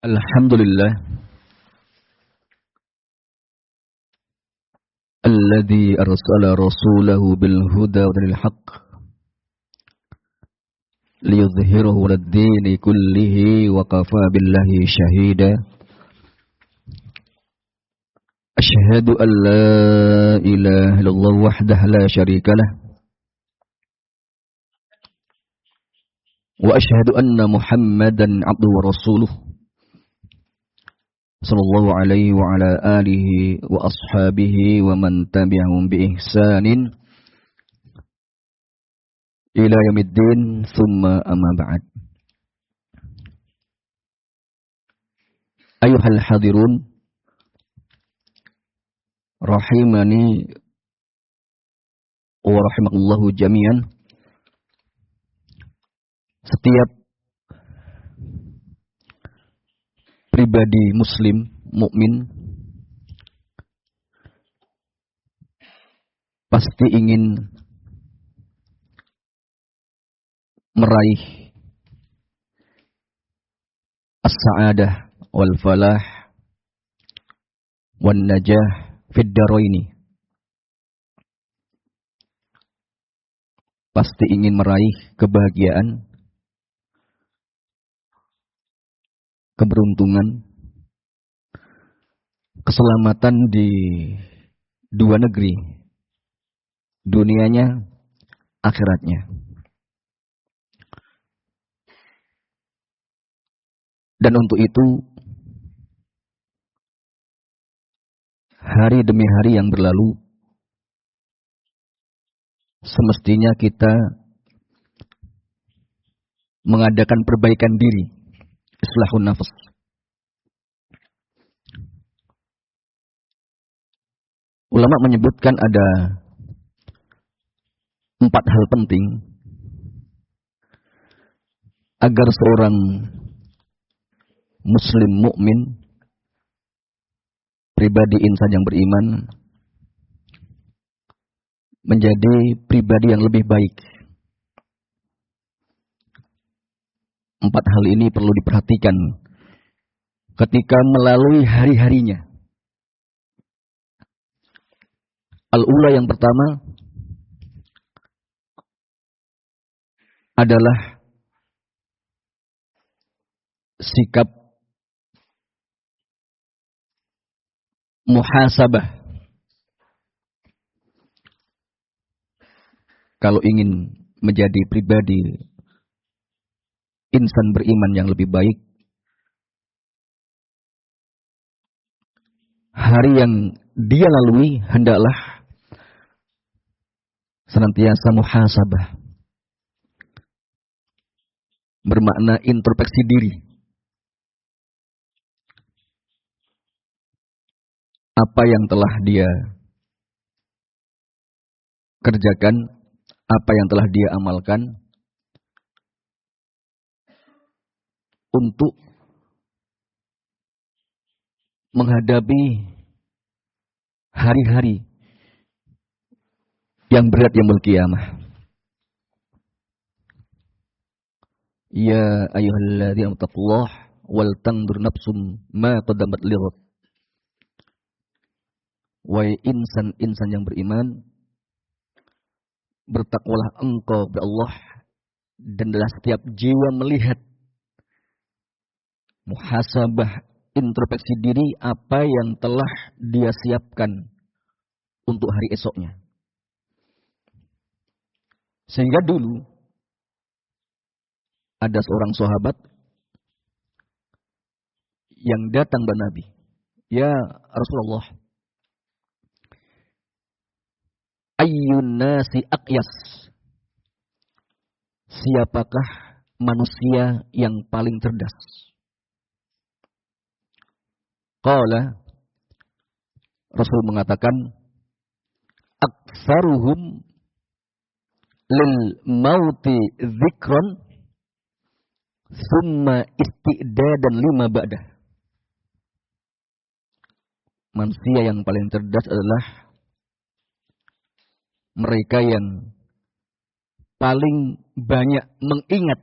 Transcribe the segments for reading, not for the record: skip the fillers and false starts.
Alhamdulillah alladzi arsala rasulahu bil huda wa dinil haqq liyudhhirahu 'alad dini kullihi wa kafa billahi shahida. Asyhadu an la ilaha illallah wahdahu la syarika lah wa asyhadu anna Muhammadan 'abduhu wa rasuluh sallallahu alaihi wa ala alihi wa ashabihi wa man tabi'ahum bi ihsanin ila yaumiddin thumma amma ba'd. Ayuhal hadirun rahimani wa rahimakumullahu jami'an. Setiap pribadi muslim mukmin pasti ingin meraih as-sa'adah wal falah wan najah fid daraini. Pasti ingin meraih kebahagiaan, keberuntungan, keselamatan di dua negeri, dunianya, akhiratnya. Dan untuk itu, hari demi hari yang berlalu, semestinya kita mengadakan perbaikan diri, islahun nafas. Ulama menyebutkan ada 4 hal penting agar seorang muslim mukmin, pribadi insan yang beriman, menjadi pribadi yang lebih baik. 4 hal ini perlu diperhatikan ketika melalui hari-harinya. Al-ula, yang pertama adalah sikap muhasabah. Kalau ingin menjadi pribadi insan beriman yang lebih baik, hari yang dia lalui hendaklah senantiasa muhasabah. Bermakna introspeksi diri. Apa yang telah dia kerjakan, apa yang telah dia amalkan untuk menghadapi hari-hari yang berat yaumul qiyamah. Ya ayyuhalladzina taqullaha wal tanzur nafsum ma qaddamat lighad. Wahai insan-insan yang beriman, bertakwalah engkau kepada Allah, dan dalam setiap jiwa melihat, muhasabah, introspeksi diri apa yang telah dia siapkan untuk hari esoknya. Sehingga dulu ada seorang sahabat yang datang kepada Nabi. Ya Rasulullah, ayyun nasi aqyas, siapakah manusia yang paling cerdas? Qala, Rasul mengatakan, aktsaruhum lil mauti dzikran summa isti'dadan lima ba'dah. Manusia yang paling cerdas adalah mereka yang paling banyak mengingat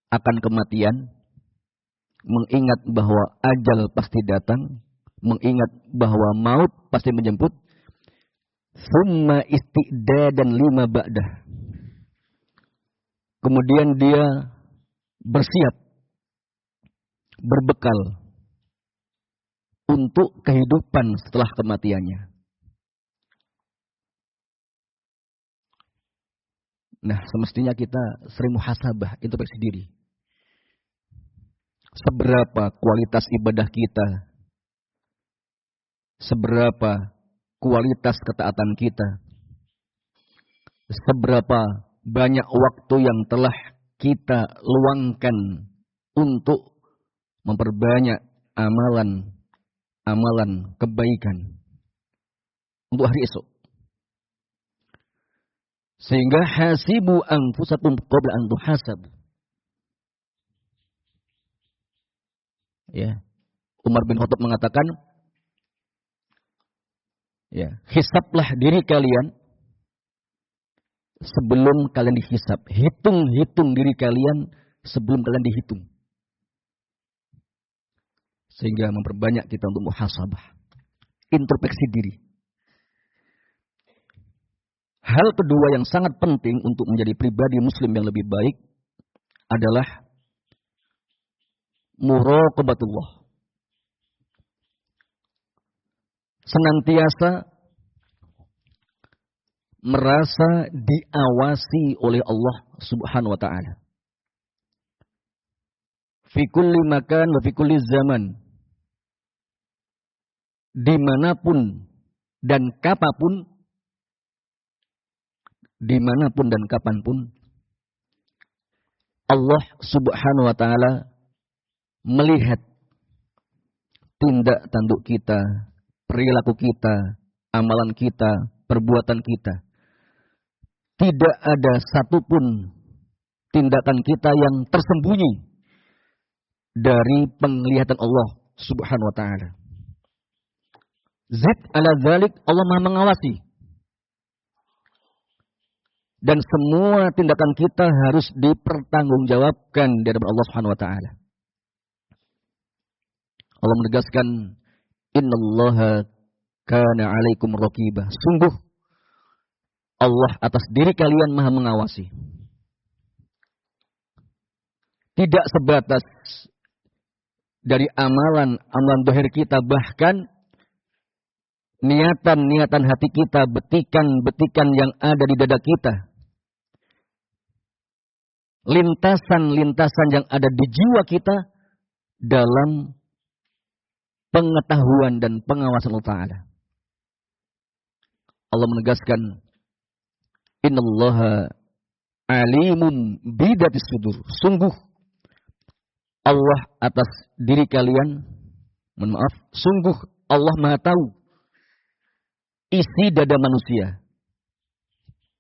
akan kematian, mengingat bahwa ajal pasti datang, mengingat bahwa maut pasti menjemput, summa isti'dadan lima ba'dah. Kemudian dia bersiap, berbekal untuk kehidupan setelah kematiannya. Nah, semestinya kita sering muhasabah, introspeksi diri. Seberapa kualitas ibadah kita, seberapa kualitas ketaatan kita, seberapa banyak waktu yang telah kita luangkan untuk memperbanyak amalan kebaikan untuk hari esok. Sehingga hasibu anfusakum qabla an tuhasab. Ya. Umar bin Khattab mengatakan, ya, hisablah diri kalian sebelum kalian dihisab. Hitung diri kalian sebelum kalian dihitung. Sehingga memperbanyak kita untuk muhasabah. Introspeksi diri. Hal kedua yang sangat penting untuk menjadi pribadi muslim yang lebih baik adalah muraqabatullah. Senantiasa merasa diawasi oleh Allah Subhanahu wa taala. Fi kulli makan wa fi kulli zaman. Dimanapun dan kapanpun, Allah Subhanahu wa taala melihat tindak tanduk kita, perilaku kita, amalan kita, perbuatan kita. Tidak ada satupun tindakan kita yang tersembunyi dari penglihatan Allah Subhanahu wa taala. Zid ala dzalik, Allah Maha mengawasi. Dan semua tindakan kita harus dipertanggungjawabkan di hadapan Allah Subhanahu wa taala. Allah menegaskan, innallaha kana 'alaikum raqibah. Sungguh Allah atas diri kalian Maha mengawasi. Tidak sebatas dari amalan zahir kita, bahkan niatan hati kita, betikan yang ada di dada kita, lintasan yang ada di jiwa kita dalam pengetahuan dan pengawasan Allah Ta'ala. Allah menegaskan, innallaha alimun bidatis sudur. Sungguh Allah atas diri kalian, sungguh Allah Maha tahu isi dada manusia,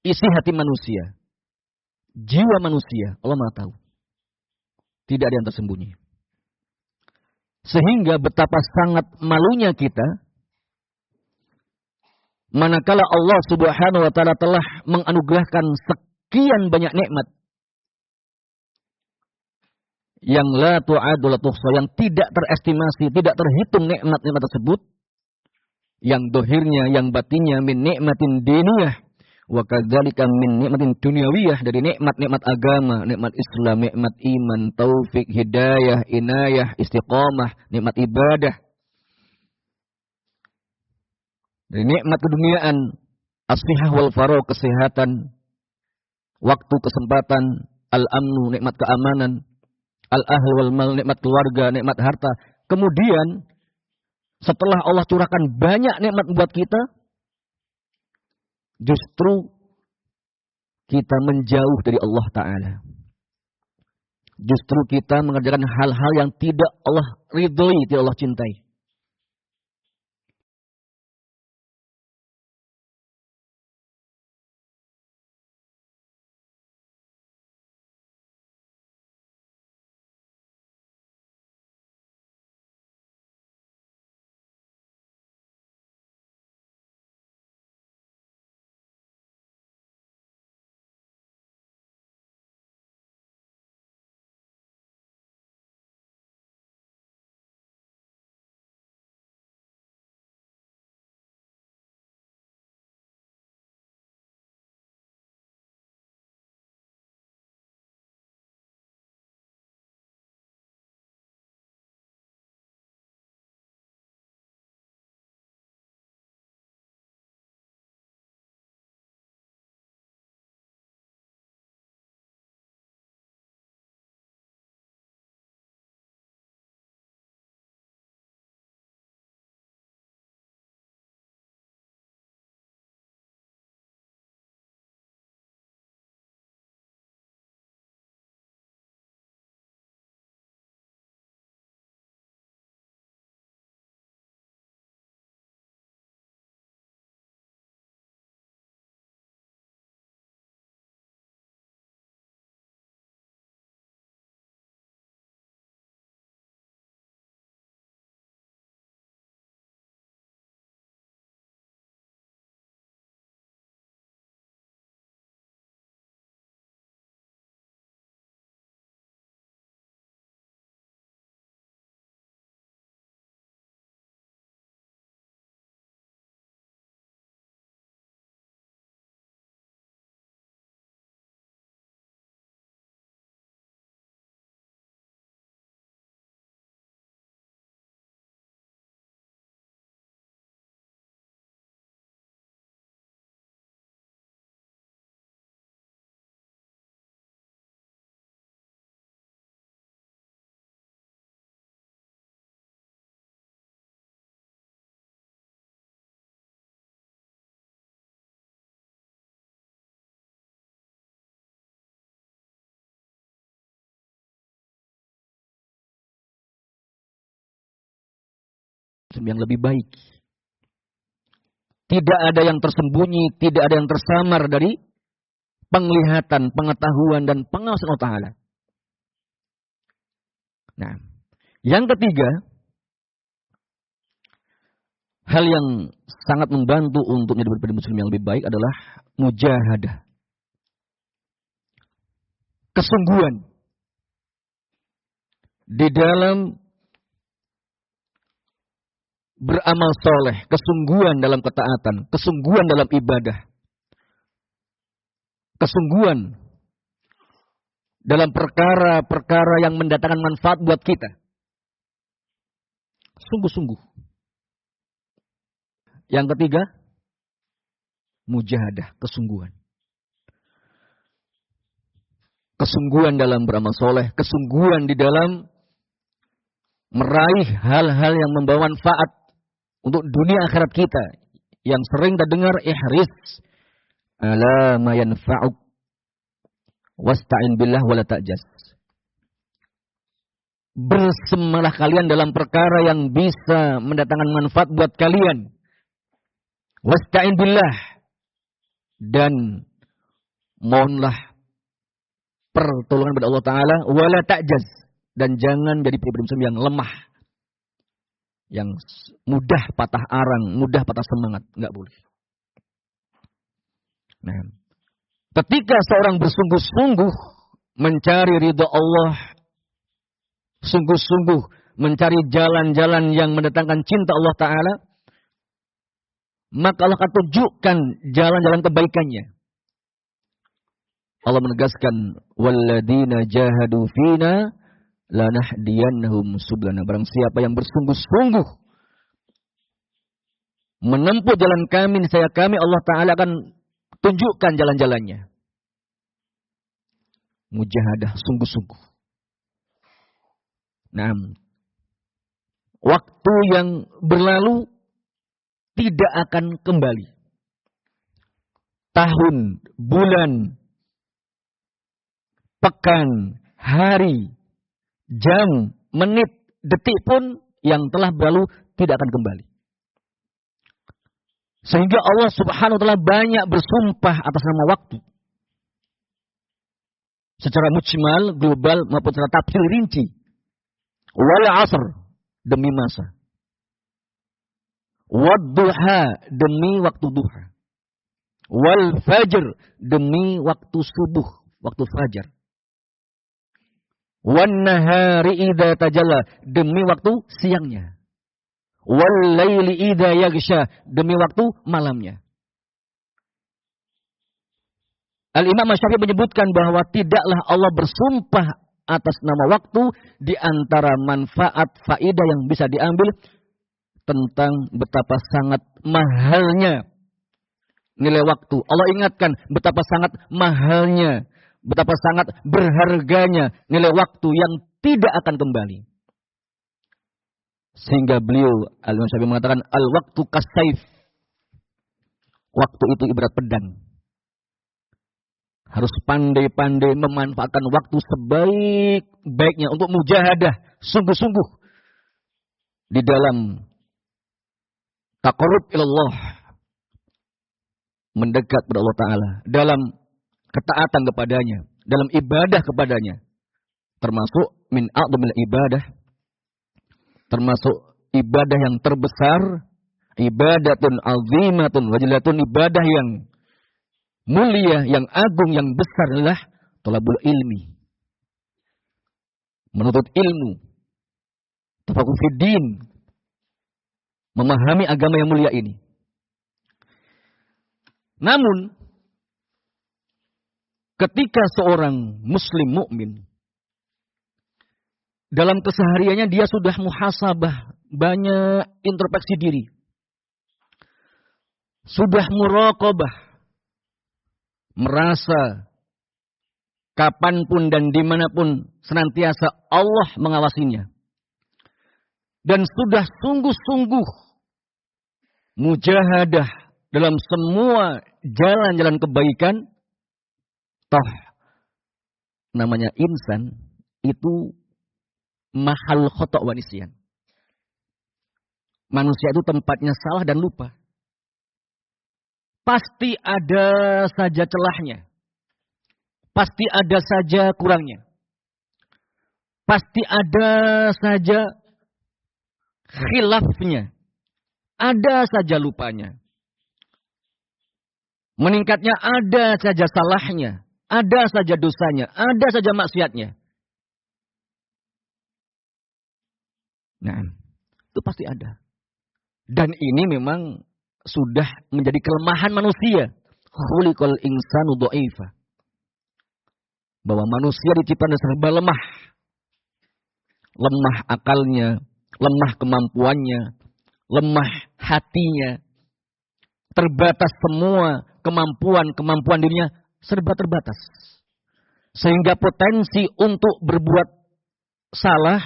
isi hati manusia, jiwa manusia. Allah Maha tahu. Tidak ada yang tersembunyi. Sehingga betapa sangat malunya kita manakala Allah Subhanahu wa taala telah menganugerahkan sekian banyak nikmat yang la tu'adu la tuhsa, yang tidak terestimasi, tidak terhitung nikmat-nikmat tersebut, yang dohirnya, yang batinnya, min nikmatin diniyah wa kadzalika min nikmatin dunyawiyah, dari nikmat-nikmat agama, nikmat Islam, nikmat iman, taufik, hidayah, inayah, istiqamah, nikmat ibadah. Dari nikmat keduniaan, as-sihah wal faragh, kesehatan, waktu, kesempatan, al-amnu, nikmat keamanan, al-ahl wal mal, nikmat keluarga, nikmat harta. Kemudian setelah Allah curahkan banyak nikmat buat kita, justru kita menjauh dari Allah Ta'ala. Justru kita mengerjakan hal-hal yang tidak Allah ridhoi, tidak Allah cintai. yang lebih baik. Tidak ada yang tersembunyi, tidak ada yang tersamar dari penglihatan, pengetahuan, dan pengawasan Allah Ta'ala. Nah, yang ketiga, hal yang sangat membantu untuk menjadi pribadi muslim yang lebih baik adalah mujahadah. Kesungguhan di dalam beramal soleh, kesungguhan dalam ketaatan, kesungguhan dalam ibadah, kesungguhan dalam perkara-perkara yang mendatangkan manfaat buat kita. Sungguh-sungguh. Yang ketiga, mujahadah, kesungguhan. Kesungguhan dalam beramal soleh, kesungguhan di dalam meraih hal-hal yang membawa manfaat untuk dunia akhirat kita. Yang sering kita dengar, ihris ala ma yanfa'uk wasta'in billah wala ta'jas. Bersemalah kalian dalam perkara yang bisa mendatangkan manfaat buat kalian. Wasta'in billah. Dan mohonlah pertolongan kepada Allah Ta'ala. Wala ta'jaz. Dan jangan jadi pribadi muslim yang lemah. Yang mudah patah arang, mudah patah semangat. Enggak boleh. Nah, ketika seorang bersungguh-sungguh mencari ridha Allah, sungguh-sungguh mencari jalan-jalan yang mendatangkan cinta Allah Ta'ala, maka Allah akan tunjukkan jalan-jalan kebaikannya. Allah menegaskan, walladzina jahadu fina lanahdiyannahum sublana. Barang siapa yang bersungguh-sungguh menempuh jalan kami, niscaya kami Allah Ta'ala akan tunjukkan jalan-jalannya. Mujahadah, sungguh-sungguh. Nah, waktu yang berlalu tidak akan kembali. Tahun, bulan, pekan, hari, jam, menit, detik pun yang telah berlalu tidak akan kembali. Sehingga Allah Subhanahu wa Ta'ala banyak bersumpah atas nama waktu. Secara mujmal, global, maupun secara tafsir rinci. Wal asr, demi masa. Wad duha, demi waktu duha. Wal fajr, demi waktu subuh, waktu fajar. Wan nahari idza tajalla, demi waktu siangnya. Wal laili idza yaghsha, demi waktu malamnya. Al-Imam Syafi'i menyebutkan bahwa tidaklah Allah bersumpah atas nama waktu di antara manfaat faedah yang bisa diambil tentang betapa sangat mahalnya nilai waktu. Allah ingatkan betapa sangat mahalnya, betapa sangat berharganya nilai waktu yang tidak akan kembali. Sehingga beliau Al-Imam Syafi'i mengatakan al-waqtu kas-saif. Waktu itu ibarat pedang. Harus pandai-pandai memanfaatkan waktu sebaik-baiknya untuk mujahadah, sungguh-sungguh di dalam taqarrub ilallah, mendekat kepada Allah Ta'ala, dalam ketaatan kepadanya, dalam ibadah kepadanya, termasuk min a'dhamil ibadah, termasuk ibadah yang terbesar, ibadatun azimatun wajilatun, ibadah yang mulia, yang agung, yang besar adalah thalabul ilmi. Menuntut ilmu. Tafaqquh fid din. Memahami agama yang mulia ini. Namun, ketika seorang muslim mukmin dalam kesehariannya dia sudah muhasabah, banyak introspeksi diri. Sudah muraqabah, merasa kapanpun dan dimanapun senantiasa Allah mengawasinya. Dan sudah sungguh-sungguh mujahadah dalam semua jalan-jalan kebaikan. Toh namanya insan itu mahal khata' wa nisyan. Manusia itu tempatnya salah dan lupa. Pasti ada saja celahnya. Pasti ada saja kurangnya. Pasti ada saja khilafnya. Ada saja lupanya. Meningkatnya ada saja salahnya. Ada saja dosanya. Ada saja maksiatnya. Nah, itu pasti ada. Dan ini memang sudah menjadi kelemahan manusia. Khuliqal insanu dha'ifa. Bahwa manusia diciptakan serba lemah. Lemah akalnya, lemah kemampuannya, lemah hatinya. Terbatas semua kemampuan dirinya serba terbatas. Sehingga potensi untuk berbuat salah,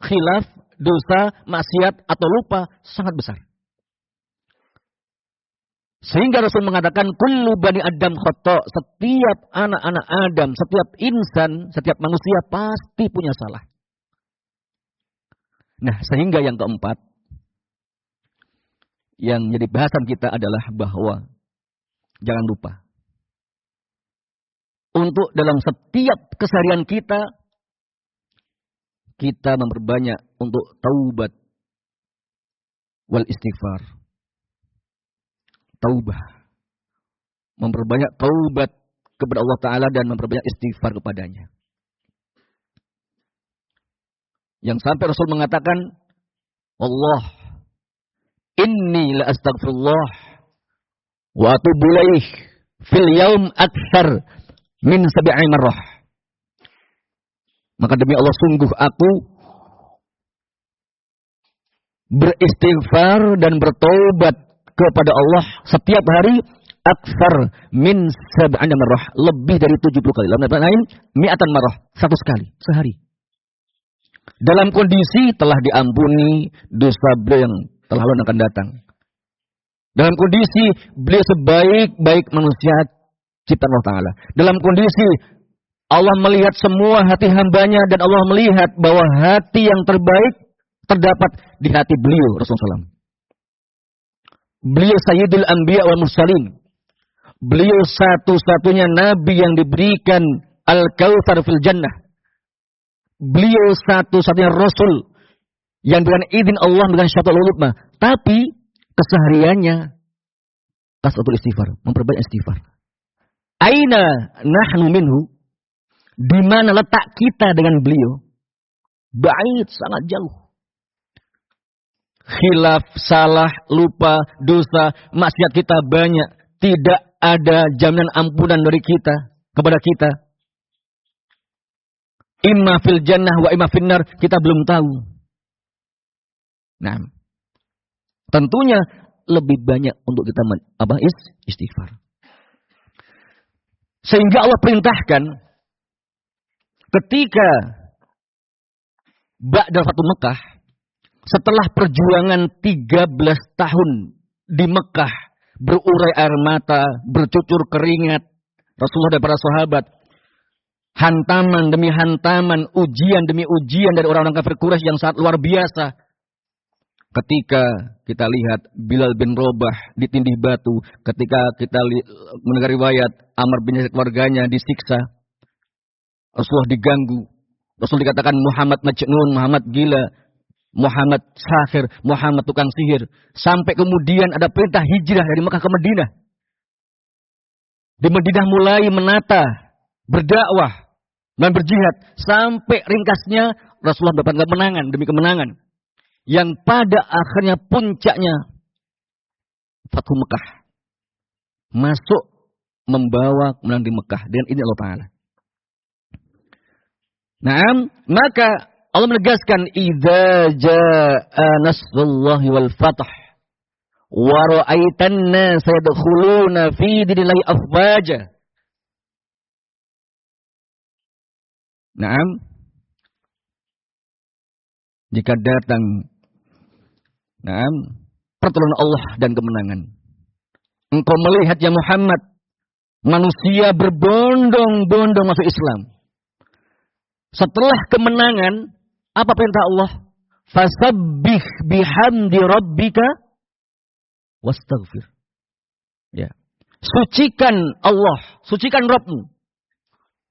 khilaf, dosa, maksiat atau lupa sangat besar. Sehingga Rasul mengatakan kullu bani Adam khata', setiap anak-anak Adam, setiap insan, setiap manusia pasti punya salah. Nah, sehingga yang keempat yang jadi bahasan kita adalah bahwa jangan lupa untuk dalam setiap keseharian kita memperbanyak untuk taubat wal istighfar. Taubah. Memperbanyak taubat kepada Allah Ta'ala dan memperbanyak istighfar kepadanya. Yang sampai Rasul mengatakan, Allah, inni la astaghfirullah wa atubu ilaih fil yaum aktsar min 7 marrah. Maka demi Allah sungguh aku beristighfar dan bertaubat kepada Allah setiap hari aktsar min 7 marrah, lebih dari 70 kali. Dalam lain mi'atan marrah, 100 kali sehari. Dalam kondisi telah diampuni dosa beliau yang telah lalu akan datang. Dalam kondisi beliau sebaik-baik manusia ciptaan Allah Ta'ala. Dalam kondisi Allah melihat semua hati hambanya dan Allah melihat bahwa hati yang terbaik terdapat di hati beliau Rasulullah SAW. Beliau Sayyidul Anbiya wal Mursalin. Beliau satu-satunya Nabi yang diberikan Al-Kautsar fil Jannah. Beliau satu-satunya Rasul yang dengan izin Allah dengan syafaatul uzma. Tapi kesehariannya kasratul istighfar, memperbanyak istighfar. Aina nahnu minhu? Di mana letak kita dengan beliau? Ba'id, sangat jauh. Khilaf, salah, lupa, dosa, maksiat kita banyak. Tidak ada jaminan ampunan dari kita kepada kita. Imma fil jannah wa imma finnar, kita belum tahu. Nah, tentunya lebih banyak untuk kita istighfar. Sehingga Allah perintahkan ketika ba'da Fatu Mekah, setelah perjuangan 13 tahun di Mekah, berurai air mata, bercucur keringat, Rasulullah dan para sahabat, hantaman demi hantaman, ujian demi ujian dari orang-orang kafir Quraisy yang sangat luar biasa. Ketika kita lihat Bilal bin Rabah ditindih batu, ketika kita mendengar riwayat Amr bin Yasir keluarganya disiksa, Rasulullah diganggu, Rasul dikatakan Muhammad majnun, Muhammad gila, Muhammad sahir, Muhammad tukang sihir. Sampai kemudian ada perintah hijrah dari Mekah ke Madinah. Di Madinah mulai menata, berdakwah, dan berjihad. Sampai ringkasnya Rasulullah dapat kemenangan demi kemenangan. Yang pada akhirnya puncaknya Fathu Mekah. Masuk membawa kemenangan di Mekah. Dan ini Allah Ta'ala. Nah, maka Allah menegaskan idza jaa nasrullahi wal fath wa ra'aitan nas yadkhuluna fi dinillahi afwaja. Naam, jika datang pertolongan Allah dan kemenangan, engkau melihat ya Muhammad, manusia berbondong-bondong masuk Islam. Setelah kemenangan, apa perintah Allah? Fasabbih bihamdi rabbika wastaghfir. Ya. Sucikan Allah, sucikan Rabbmu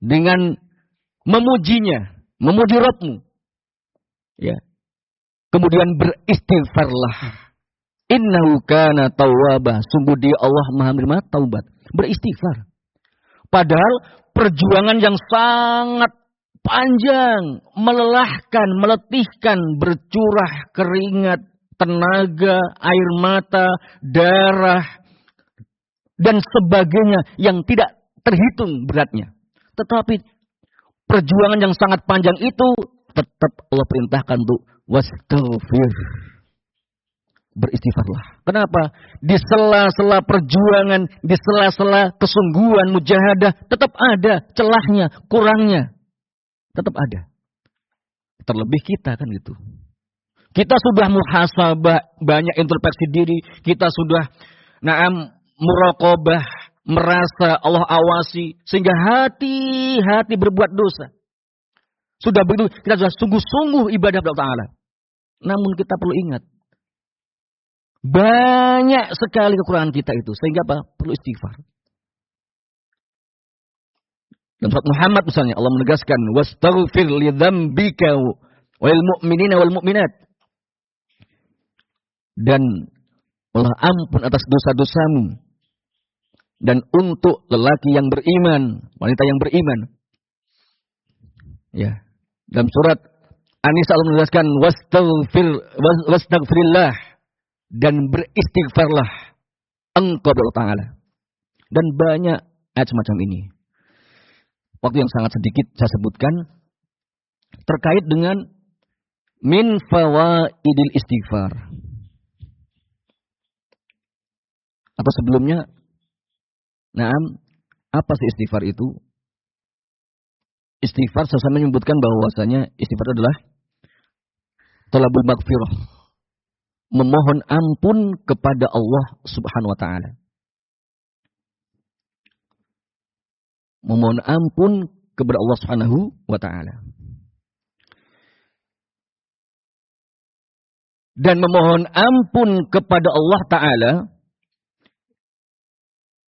dengan memujinya, memuji Rabbmu. Ya. Kemudian beristighfarlah. Innahu kana tawwaba. Sungguh dia Allah Maha menerima taubat. Beristighfar. Padahal perjuangan yang sangat panjang, melelahkan, meletihkan, bercurah keringat, tenaga, air mata, darah, dan sebagainya yang tidak terhitung beratnya. Tetapi perjuangan yang sangat panjang itu tetap Allah perintahkan untuk wastaghfir. Beristighfarlah. Kenapa? Di sela-sela perjuangan, di sela-sela kesungguhan, mujahadah, tetap ada celahnya, kurangnya. Tetap ada. Terlebih kita kan gitu. Kita sudah muhasabah, banyak introspeksi diri. Kita sudah muraqabah, merasa Allah awasi. Sehingga hati-hati berbuat dosa. Sudah begitu, kita sudah sungguh-sungguh ibadah kepada Allah Ta'ala. Namun kita perlu ingat. Banyak sekali kekurangan kita itu. Sehingga apa? Perlu istighfar. Dalam surat Muhammad misalnya Allah menegaskan wastaghfir li dzambika wal mu'minina wal mu'minat. Dan Allah ampun atas dosa-dosamu. Dan untuk lelaki yang beriman, wanita yang beriman. Ya. Dalam surat An-Nisa Allah menegaskan wastaghfirillah dan beristighfarlah engkau kepada Allah Ta'ala. Dan banyak ayat semacam ini. Waktu yang sangat sedikit saya sebutkan terkait dengan min fawaidil istighfar. Atau sebelumnya, apa sih istighfar itu? Istighfar sesama menyebutkan bahwasanya istighfar adalah talabul maghfirah. Memohon ampun kepada Allah Subhanahu wa Ta'ala. Memohon ampun kepada Allah Subhanahu wa Ta'ala. Dan memohon ampun kepada Allah Ta'ala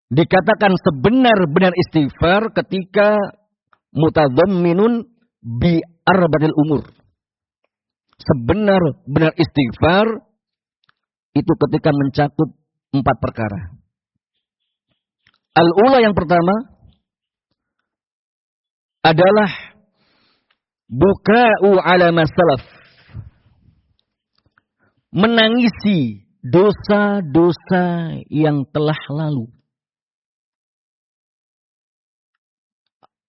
dikatakan sebenar-benar istighfar ketika mutadhamminun bi arba'il umur. Sebenar-benar istighfar itu ketika mencakup 4 perkara. Al-ula yang pertama adalah buka'u ala masalaf. Menangisi dosa-dosa yang telah lalu.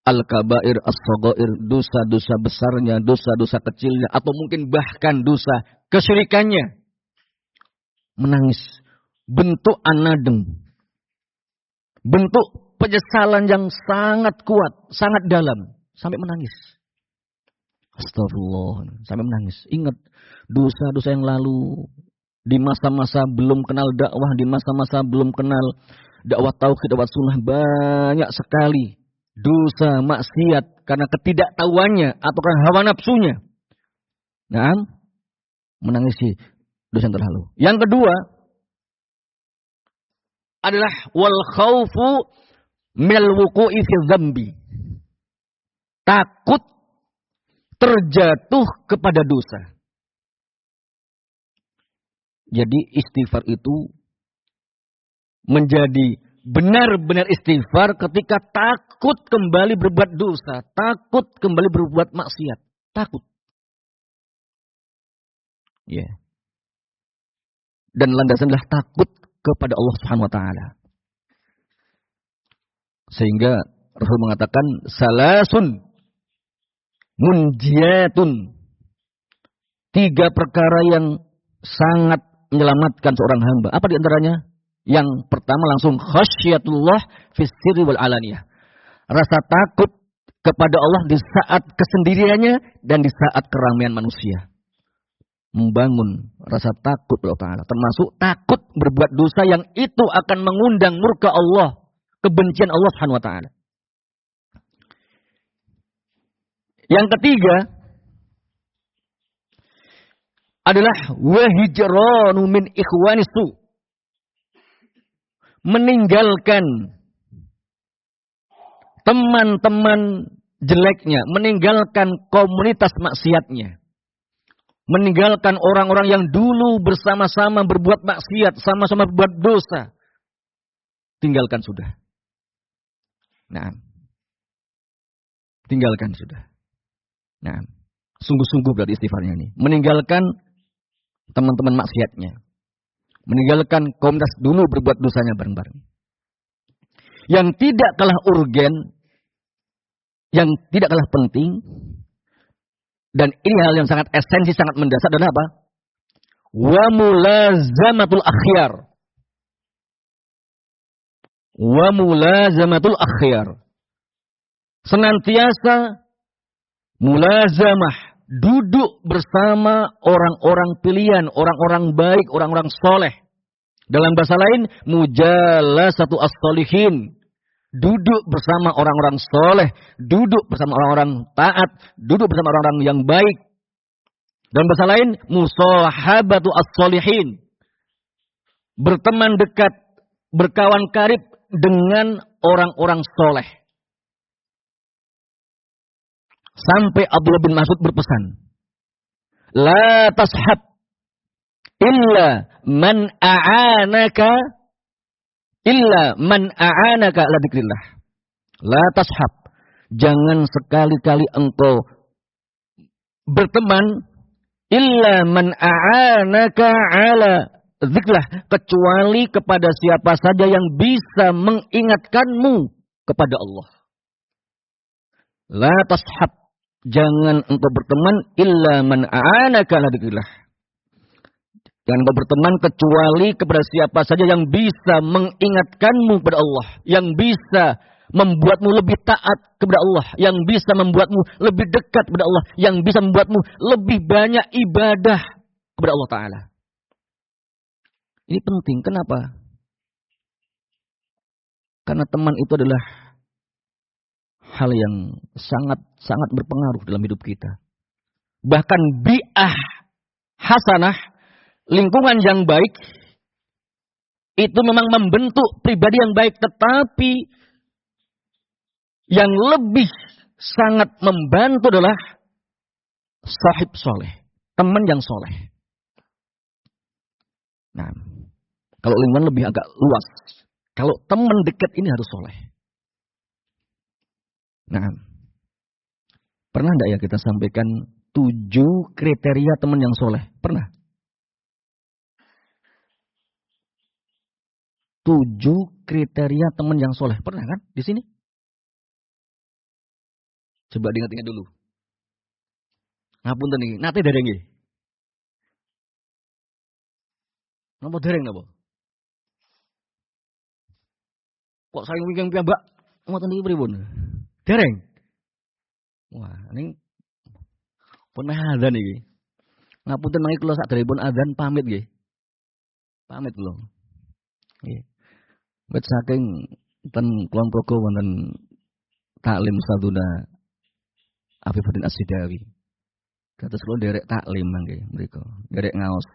Al-kabair, as-shaghair, dosa-dosa besarnya, dosa-dosa kecilnya, atau mungkin bahkan dosa kesyirikannya. Menangis. Bentuk anadem. Bentuk penyesalan yang sangat kuat, sangat dalam. Sampai menangis. Astagfirullah. Sampai menangis. Ingat dosa-dosa yang lalu. Di masa-masa belum kenal dakwah, di masa-masa belum kenal dakwah tauhid, dakwah sunnah. Banyak sekali dosa, maksiat. Karena ketidaktahuannya atau karena hawa nafsunya. Menangisi dosa yang terlalu. Yang kedua adalah wal khaufu minal wuqu'i fi dzambi. Takut terjatuh kepada dosa. Jadi istighfar itu menjadi benar-benar istighfar ketika takut kembali berbuat dosa, takut kembali berbuat maksiat, takut. Ya. Dan landasan adalah takut kepada Allah Subhanahu wa Ta'ala. Sehingga Rasul mengatakan salasun munjiyatun. 3 perkara yang sangat menyelamatkan seorang hamba. Apa di antaranya? Yang pertama langsung khasyatullah fis sirri wal alaniyah. Rasa takut kepada Allah di saat kesendiriannya dan di saat keramaian manusia. Membangun rasa takut kepada Allah Ta'ala. Termasuk takut berbuat dosa yang itu akan mengundang murka Allah. Kebencian Allah Subhanahu wa Ta'ala. Yang ketiga adalah wahijranu min ikhwanisu. Meninggalkan teman-teman jeleknya, meninggalkan komunitas maksiatnya. Meninggalkan orang-orang yang dulu bersama-sama berbuat maksiat, sama-sama berbuat dosa. Tinggalkan sudah. Nah, tinggalkan sudah. Nah, sungguh-sungguh berarti istighfarnya ini. Meninggalkan teman-teman maksiatnya. Meninggalkan komunitas dulu berbuat dosanya bareng-bareng. Yang tidak kalah urgen, yang tidak kalah penting, dan ini hal yang sangat esensi, sangat mendasar adalah apa? Wa mulazamatul akhyar. Wa mulazamatul akhyar. Senantiasa mulazamah, duduk bersama orang-orang pilihan, orang-orang baik, orang-orang soleh. Dalam bahasa lain, mujalasatu as-solihin. Duduk bersama orang-orang soleh, duduk bersama orang-orang taat, duduk bersama orang-orang yang baik. Dalam bahasa lain, musahabatu as-solihin. Berteman dekat, berkawan karib dengan orang-orang soleh. Sampai Abdullah bin Mas'ud berpesan, la tashab illa man a'anaka la dzikrillah. La tashab. Jangan sekali-kali engkau berteman illa man a'anaka ala dzikrillah, kecuali kepada siapa saja yang bisa mengingatkanmu kepada Allah. La tashab. Jangan engkau berteman illa man a'anaka ala dzikrillah. Jangan engkau berteman kecuali kepada siapa saja yang bisa mengingatkanmu kepada Allah, yang bisa membuatmu lebih taat kepada Allah, yang bisa membuatmu lebih dekat kepada Allah, yang bisa membuatmu lebih banyak ibadah kepada Allah Ta'ala. Ini penting. Kenapa? Karena teman itu adalah hal yang sangat berpengaruh dalam hidup kita. Bahkan bi'ah hasanah, lingkungan yang baik, itu memang membentuk pribadi yang baik. Tetapi yang lebih sangat membantu adalah sahib soleh, teman yang soleh. Nah, kalau lingkungan lebih agak luas. Kalau teman dekat ini harus soleh. Nah, pernah enggak ya kita sampaikan 7 kriteria teman yang soleh? Pernah? 7 kriteria teman yang soleh. Pernah kan di sini? Coba diingat-ingat dulu. Ngapunten iki, nate dereng nggih. Napa dereng napa? Kok saking wingking piyambak ngoten iki pripun? Dereng. Wah, ini pun adzan iki. Ngapunten mangke kula sakderengipun adzan pamit nggih. Pamit kula. Nggih. Wit saking ten kulon progo wonten taklim Ustadzuna Afifuddin As-Sidawi. Kados kula nderek taklim mangke mriku, nderek ngaos.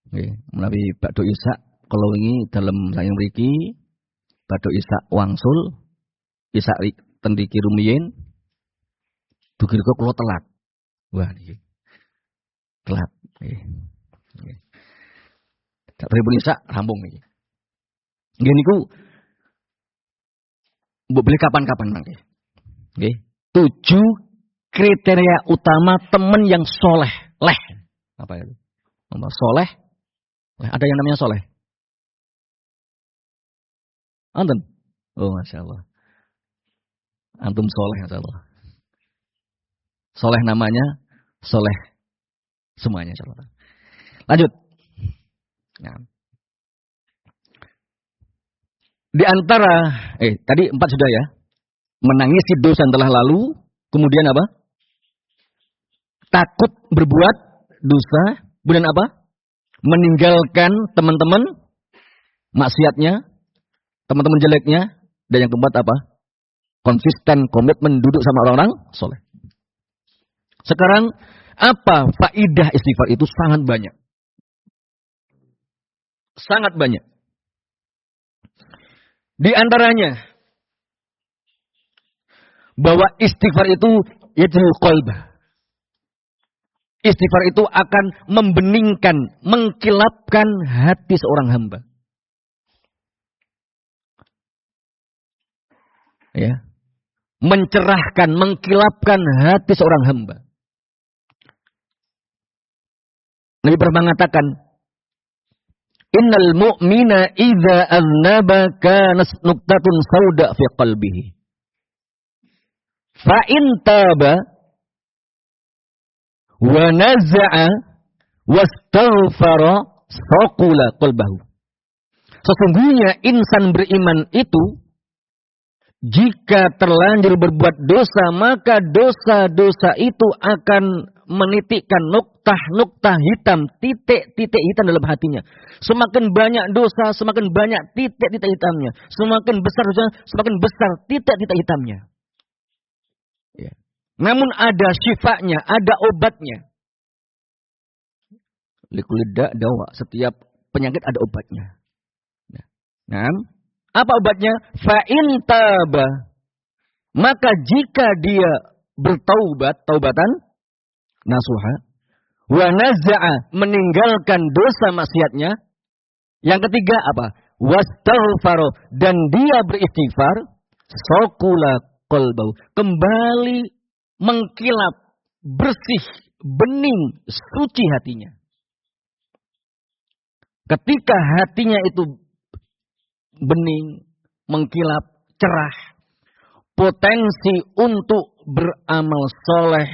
Nggih, menawi Bakdo Isa kala wingi dalem sayang mriki Bakdo Isa wangsul Isa ten mriki rumiyin dugi kula telat. Wah niki. Telat nggih. Nggih. Satripun Isa rampung niki. Nggih niku mbok beli kapan-kapan mangke. Nggih. 7 kriteria utama teman yang soleh. Leh. Apa itu? Nomor soleh. Ada yang namanya soleh? Antum? Oh, Masya Allah. Antum soleh, Masya Allah. Soleh namanya, soleh semuanya, Insya Allah. Lanjut. Nah. Di antara, tadi 4 sudah ya. Menangisi dosa yang telah lalu. Kemudian apa? Takut berbuat dosa. Kemudian apa? Meninggalkan teman-teman maksiatnya, teman-teman jeleknya. Dan yang keempat apa? Konsisten, komitmen duduk sama orang-orang soleh. Sekarang Apa faidah istighfar itu? Sangat banyak. Sangat banyak. Di antaranya, bahwa istighfar itu yadul qalbah. Istighfar itu akan membeningkan, mengkilapkan hati seorang hamba. Ya. Mencerahkan, mengkilapkan hati seorang hamba. Nabi pernah mengatakan, innal mu'mina idza aznaba kanat nuqtatun sauda fi qalbihi. Fa in taba wa naza'a wastaghfara saqula qalbahu. Sesungguhnya insan beriman itu jika terlanjur berbuat dosa, maka dosa-dosa itu akan menitikkan nuktah-nuktah hitam, titik-titik hitam dalam hatinya. Semakin banyak dosa, semakin banyak titik-titik hitamnya. Semakin besar dosa, semakin besar titik-titik hitamnya. Ya. Namun ada syifaatnya, ada obatnya. Likulida dawa, setiap penyakit ada obatnya. Nah, apa obatnya? Fa'in taba. Maka jika dia bertaubat, taubatan nasuha, wa naza'a, meninggalkan dosa maksiatnya. Yang ketiga apa? Wastaghfaro, dan dia beristighfar, saqula qalbau, kembali mengkilap, bersih, bening, suci hatinya. Ketika hatinya itu bening, mengkilap, cerah, potensi untuk beramal soleh,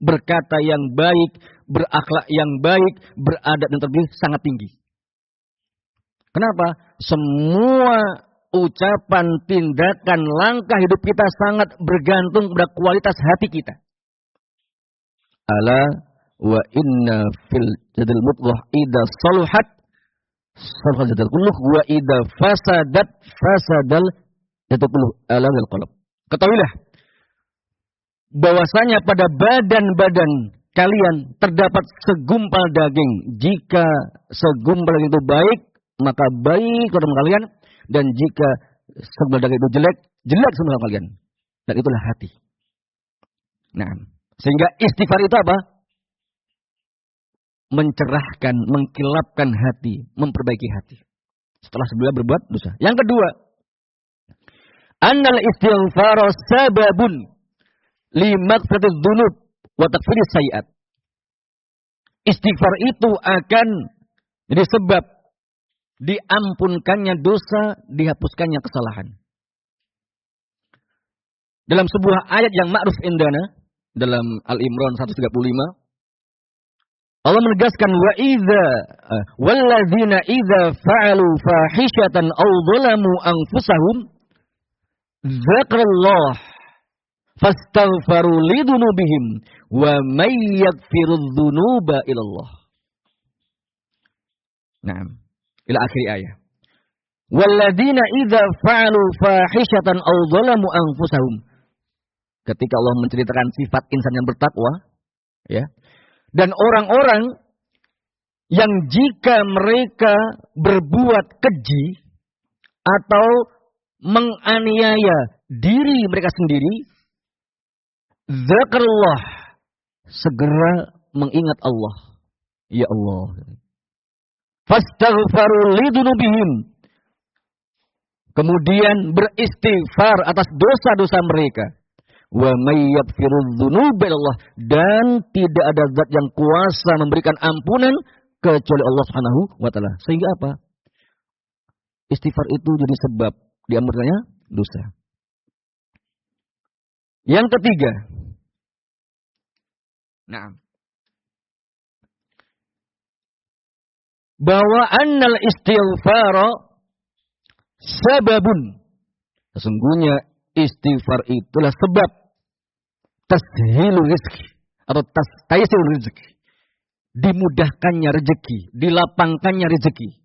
berkata yang baik, berakhlak yang baik, beradab yang terbaik sangat tinggi. Kenapa? Semua ucapan, tindakan, langkah hidup kita sangat bergantung pada kualitas hati kita. Ala wa inna fil jadil mudghah idza saluhat saluhat jadal kulluh wa idza fasadat fasadal jadal kulluh ala al qalb. Ketahuilah bahwasanya pada badan-badan kalian terdapat segumpal daging. Jika segumpal daging itu baik, maka baik pada kalian, dan jika segumpal daging itu jelek, jelek semua kalian. Dan itulah hati. Nah, sehingga istighfar itu apa? Mencerahkan, mengkilapkan hati, memperbaiki hati. Setelah sebelumnya berbuat dosa. Yang kedua, annal istighfar sababun limaghfiratil dzunub wa takfiris sayiat. Istighfar itu akan jadi sebab diampunkannya dosa, dihapuskannya kesalahan. Dalam sebuah ayat yang ma'ruf indana, dalam Al-Imran 135, Allah menegaskan wa idza walladzina idza fa'alu fahishatan aw dzalamu anfusahum dzakarallah fastaghfaru lidunubihim wa may yaghfirudz dzunuba ilallah. Naam, ila akhir ayat. Walladzina idza fa'alu fahishatan aw dzalamu anfusahum. Ketika Allah menceritakan sifat insan yang bertakwa, ya. Dan orang-orang yang jika mereka berbuat keji atau menganiaya diri mereka sendiri, zakarullah, segera mengingat Allah. Ya Allah. Fastaghfaru lidunubihim. Kemudian beristighfar atas dosa-dosa mereka. Wa may yaghfirudz dzunuba illallah, dan tidak ada zat yang kuasa memberikan ampunan kecuali Allah Subhanahu wa taala. Sehingga apa? Istighfar itu jadi sebab diampunkannya dosa. Yang ketiga. Nah, bahwa annal istighfar sababun, sesungguhnya istighfar itulah sebab tashilul rizki atau taysirul rizki, dimudahkannya rezeki, dilapangkannya rezeki,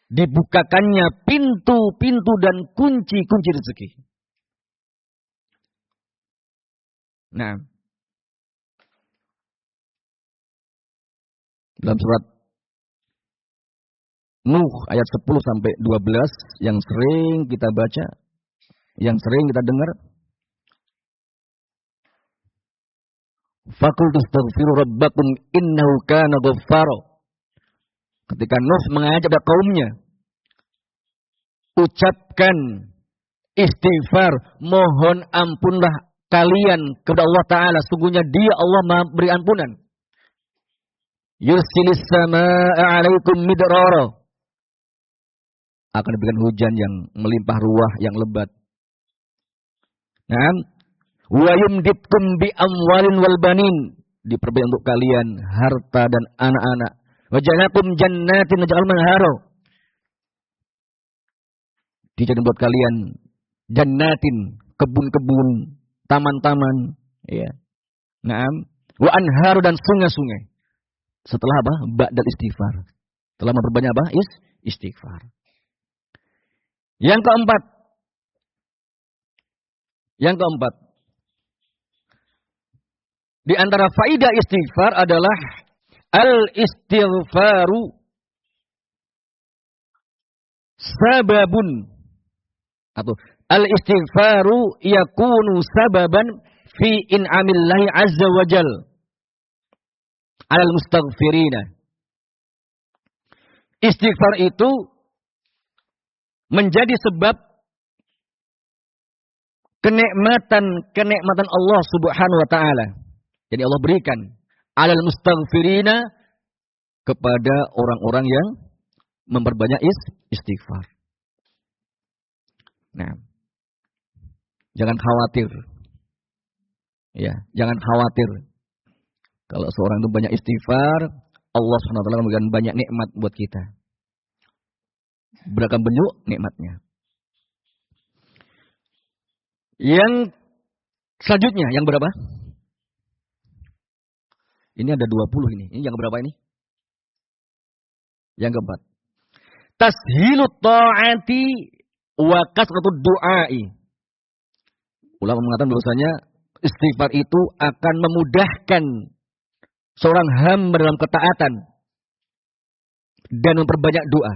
dibukakannya pintu-pintu dan kunci-kunci rezeki. Nah, Dalam surat Nuh ayat 10 sampai 12 yang sering kita baca, yang sering kita dengar. Faqultu astaghfiru rabbakum innahu kana ghaffara. Ketika Nuh mengajak kaumnya, ucapkan istighfar, mohon ampunlah kalian kepada Allah Ta'ala. Sungguhnya Dia Allah Maha beri ampunan. Yursilis samaa'a 'alaikum midrara. Akan diberikan hujan yang melimpah ruah, yang lebat. Naam. Wa yumditkum bi amwalin wal banin. Diperbanyak untuk kalian harta dan anak-anak. Wa ja'alakum jannatin wa ja'al manhara. Dijadikan buat kalian jannatin, kebun-kebun, taman-taman, ya. Naam. Wa anharu dan sungai-sungai. Setelah apa? Ba'dal istighfar. Setelah memperbanyak apa? Istighfar. Yang keempat. Di antara faidah istighfar adalah al-istighfaru sababun, atau al-istighfaru yakunu sababan fi in'amillahi azza wa jal alal mustaghfirina. Istighfar itu menjadi sebab kenikmatan Allah Subhanahu wa taala. Jadi Allah berikan alal mustaghfirina kepada orang-orang yang memperbanyak istighfar. Nah, jangan khawatir. Ya, jangan khawatir. Kalau seorang itu banyak istighfar, Allah Subhanahu wa taala memberikan banyak nikmat buat kita. Beragam bentuk nikmatnya. Yang selanjutnya, yang berapa? Ini ada 20 ini. Ini yang berapa ini? Yang keempat. Tashilut ta'ati wa kasratud du'ai. Ulama mengatakan bahwasanya istighfar itu akan memudahkan seorang hamba dalam ketaatan dan memperbanyak doa.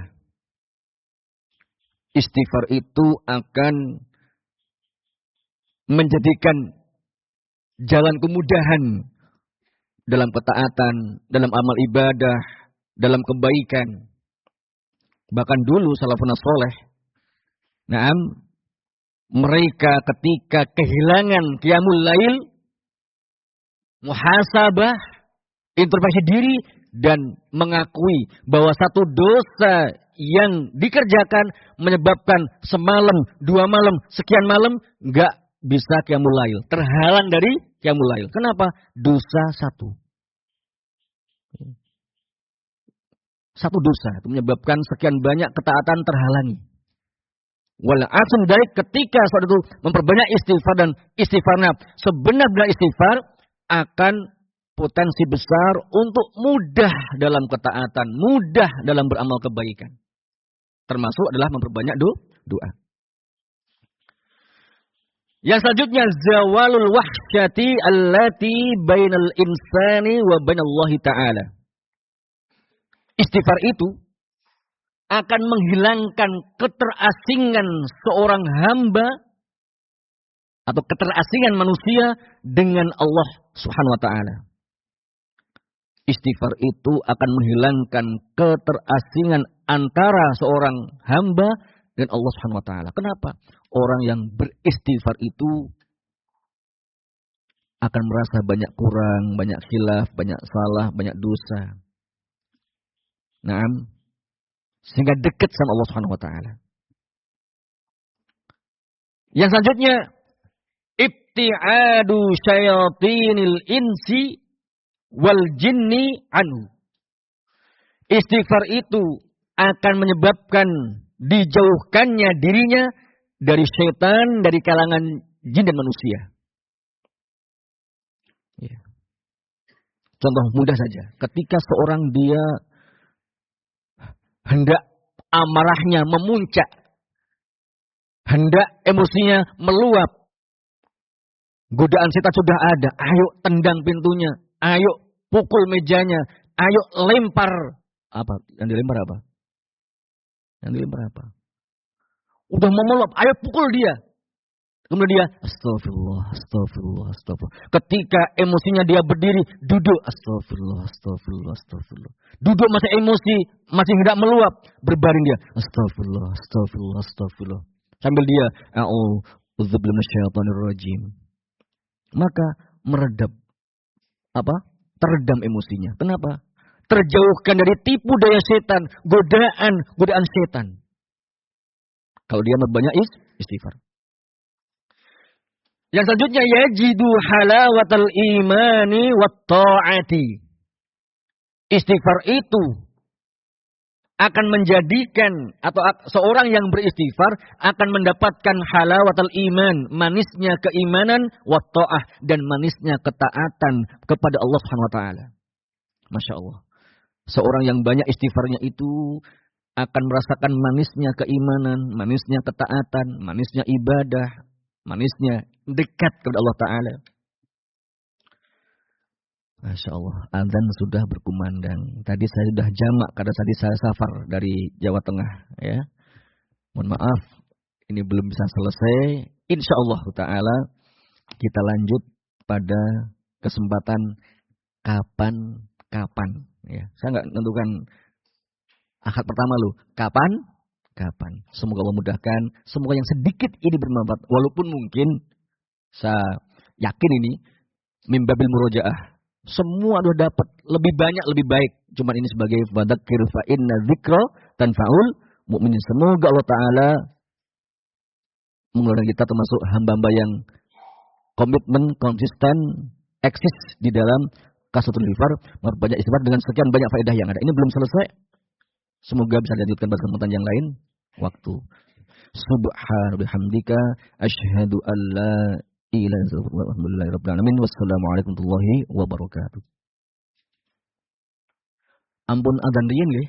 Istighfar itu akan menjadikan jalan kemudahan dalam ketaatan, dalam amal ibadah, dalam kebaikan. Bahkan dulu salafun saleh, naam, mereka ketika kehilangan qiyamul lail, muhasabah, introspeksi diri, dan mengakui bahwa satu dosa yang dikerjakan menyebabkan semalam, 2 malam, sekian malam, enggak bisa qiyamul lail. Terhalang dari qiyamul lail. Kenapa? Dosa satu. Satu dosa itu menyebabkan sekian banyak ketaatan terhalangi. Wal asum dari ketika saat itu memperbanyak istighfar dan istighfarnya sebenar-benar istighfar akan potensi besar untuk mudah dalam ketaatan, mudah dalam beramal kebaikan. Termasuk adalah memperbanyak doa. Yang selanjutnya zawalul wahsyati allati bainal insani wa bainallahi ta'ala. Istighfar itu akan menghilangkan keterasingan seorang hamba atau keterasingan manusia dengan Allah Subhanahu wa taala. Istighfar itu akan menghilangkan keterasingan antara seorang hamba dan Allah Subhanahu wa taala. Kenapa? Orang yang beristighfar itu akan merasa banyak kurang, banyak khilaf, banyak salah, banyak dosa. Naam, sehingga dekat sama Allah Subhanahu wa taala. Yang selanjutnya, ibtiadu syayatinil insi wal jinni anhu. Istighfar itu akan menyebabkan dijauhkannya dirinya dari syaitan, dari kalangan jin dan manusia. Ya. Contoh mudah saja, ketika seorang dia hendak amarahnya memuncak, hendak emosinya meluap, godaan setan sudah ada, ayo tendang pintunya, ayo pukul mejanya, Ayo lempar. Apa? Yang dilempar apa? Yang dilempar apa? Udah mau melop, ayo pukul dia. Kemudian dia, astagfirullah, astagfirullah, astagfirullah. Ketika emosinya dia berdiri, duduk, astagfirullah, astagfirullah, astagfirullah. Duduk masih emosi, masih hendak meluap. Berbaring dia, astagfirullah, astagfirullah, astagfirullah. Sambil dia, a'udzubillahi minasyaitonir rajim. Maka meredam, teredam emosinya. Kenapa? Terjauhkan dari tipu daya setan, godaan setan. Kalau dia banyak istighfar. Yang selanjutnya yajidu halawatal imani wat ta'ati. Istighfar itu akan menjadikan atau seorang yang beristighfar akan mendapatkan halawatal iman, manisnya keimanan, wat ta'ah, dan manisnya ketaatan kepada Allah Subhanahu wa taala. Masya Allah. Seorang yang banyak istighfarnya itu akan merasakan manisnya keimanan, manisnya ketaatan, manisnya ibadah, manisnya dekat kepada Allah Ta'ala. Masya Allah, azan sudah berkumandang. Tadi saya sudah jamak karena tadi saya safar dari Jawa Tengah. Ya, mohon maaf, ini belum bisa selesai. Insya Allah Ta'ala kita lanjut pada kesempatan kapan. Ya, saya nggak menentukan akad pertama loh. Kapan? Semoga Allah mudahkan. Semoga yang sedikit ini bermanfaat. Walaupun mungkin saya yakin ini mimbabil murojaah. Semua sudah dapat. Lebih banyak, lebih baik. Cuma ini sebagai fadzakir fa inna dzikra tanfa'ul mu'minin. Semoga Allah Ta'ala mengeluarkan kita termasuk hamba-hamba yang komitmen, konsisten, eksis di dalam kasratul istighfar. Banyak istighfar dengan sekian banyak faedah yang ada. Ini belum selesai. Semoga bisa dilanjutkan pada kesempatan yang lain. Waktu. Subhanallahi bihamdika asyhadu an la ilaha illallah walhamdulillahi rabbil alamin wassalamualaikum warahmatullahi wabarakatuh. Ampun adzan riyen nggih.